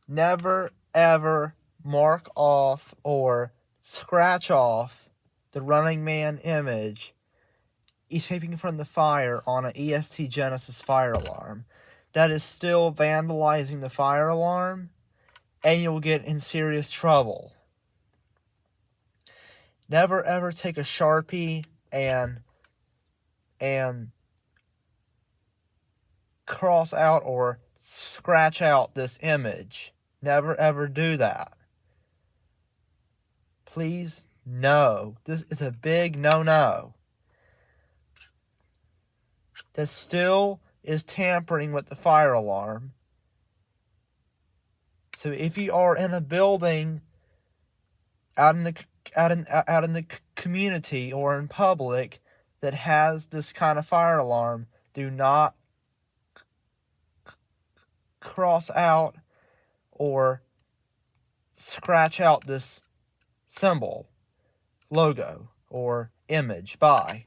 never ever mark off or scratch off the Running Man image escaping from the fire on an EST Genesis fire alarm. That is still vandalizing the fire alarm, and you'll get in serious trouble. Never ever take a Sharpie and cross out or scratch out this image. Never ever do that. Please, no. This is a big no-no. That still is tampering with the fire alarm. So if you are in a building out in the community or in public that has this kind of fire alarm, do not cross out or scratch out this symbol, logo, or image. Bye.